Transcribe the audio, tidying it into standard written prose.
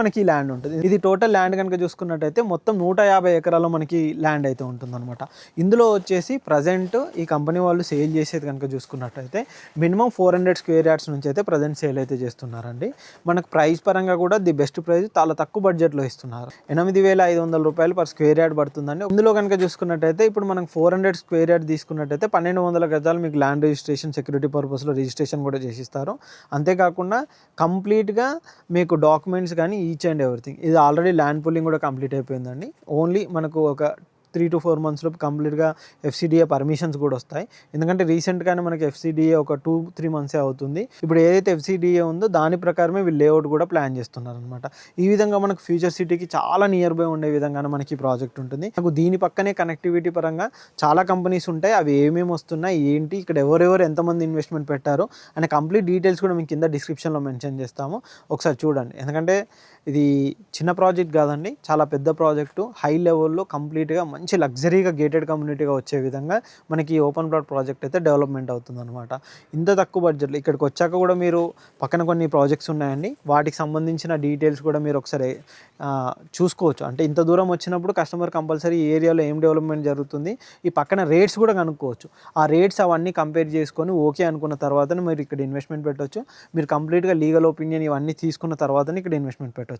మనకి ల్యాండ్ ఉంటుంది. ఇది టోటల్ ల్యాండ్ కనుక చూసుకున్నట్టయితే మొత్తం 150 ఎకరాల్లో మనకి ల్యాండ్ అయితే ఉంటుందన్నమాట. ఇందులో వచ్చేసి ప్రజెంట్ ఈ కంపెనీ వాళ్ళు సేల్ చేసేది కనుక చూసుకున్నట్టయితే మినిమం 400 స్క్వేర్ యార్డ్స్ నుంచి అయితే ప్రజెంట్ సేల్ అయితే చేస్తున్నారండి. మనకు ప్రైస్ పరంగా కూడా ది బెస్ట్ ప్రైస్ చాలా తక్కువ బడ్జెట్లో ఇస్తున్నారు. 8,500 రూపాయలు పర్ స్క్వేర్ యార్డ్ పడుతుందండి. ఇందులో కనుక చూసుకున్నట్టయితే ఇప్పుడు మనకు 400 స్క్వేర్ యార్డ్ తీసుకున్నట్టయితే 1,200 గజాలు మీకు ల్యాండ్ రిజిస్ట్రేషన్ సెక్యూరిటీ పర్పస్లో రిజిస్ట్రేషన్ కూడా చేసిస్తారు. అంతేకాకుండా కంప్లీట్గా మీకు డాక్యుమెంట్స్ కానీ ఈచ్ అండ్ ఎవ్రీథింగ్ ఇది ఆల్రెడీ ల్యాండ్ పూలింగ్ కూడా కంప్లీట్ అయిపోయిందండి. ఓన్లీ మనకు ఒక 3 to 4 months లోపు కంప్లీట్గా FCDA పర్మిషన్స్ కూడా వస్తాయి. ఎందుకంటే రీసెంట్గానే మనకి FCDA ఒక 2-3 months అవుతుంది. ఇప్పుడు ఏదైతే FCDA ఉందో దాని ప్రకారమే వీళ్ళు లేఅవుట్ కూడా ప్లాన్ చేస్తున్నారు అనమాట. ఈ విధంగా మనకు ఫ్యూచర్ సిటీకి చాలా నియర్ బై ఉండే విధంగానే మనకి ఈ ప్రాజెక్ట్ ఉంటుంది. నాకు దీని పక్కనే కనెక్టివిటీ పరంగా చాలా కంపెనీస్ ఉంటాయి. అవి ఏమేమి వస్తున్నాయి ఏంటి, ఇక్కడ ఎవరెవరు ఎంతమంది ఇన్వెస్ట్మెంట్ పెట్టారు అనే కంప్లీట్ డీటెయిల్స్ కూడా మీకు కింద డిస్క్రిప్షన్లో మెన్షన్ చేస్తాము. ఒకసారి చూడండి. ఎందుకంటే ఇది చిన్న ప్రాజెక్ట్ కాదండి, చాలా పెద్ద ప్రాజెక్టు. హై లెవెల్లో కంప్లీట్గా మంచి లగ్జరీగా గేటెడ్ కమ్యూనిటీగా వచ్చే విధంగా మనకి ఓపెన్ ప్లాట్ ప్రాజెక్ట్ అయితే డెవలప్మెంట్ అవుతుందన్నమాట. ఇంత తక్కువ బడ్జెట్లో ఇక్కడికి వచ్చాక కూడా మీరు పక్కన కొన్ని ప్రాజెక్ట్స్ ఉన్నాయండి, వాటికి సంబంధించిన డీటెయిల్స్ కూడా మీరు ఒకసారి చూసుకోవచ్చు. అంటే ఇంత దూరం వచ్చినప్పుడు కస్టమర్ కంపల్సరీ ఈ ఏరియాలో ఏం డెవలప్మెంట్ జరుగుతుంది, ఈ పక్కన రేట్స్ కూడా కనుక్కోవచ్చు. ఆ రేట్స్ అవన్నీ కంపేర్ చేసుకొని ఓకే అనుకున్న తర్వాతనే మీరు ఇక్కడ ఇన్వెస్ట్మెంట్ పెట్టవచ్చు. మీరు కంప్లీట్గా లీగల్ ఒపీనియన్ ఇవన్నీ తీసుకున్న తర్వాతనే ఇక్కడ ఇన్వెస్ట్మెంట్ పెట్టవచ్చు.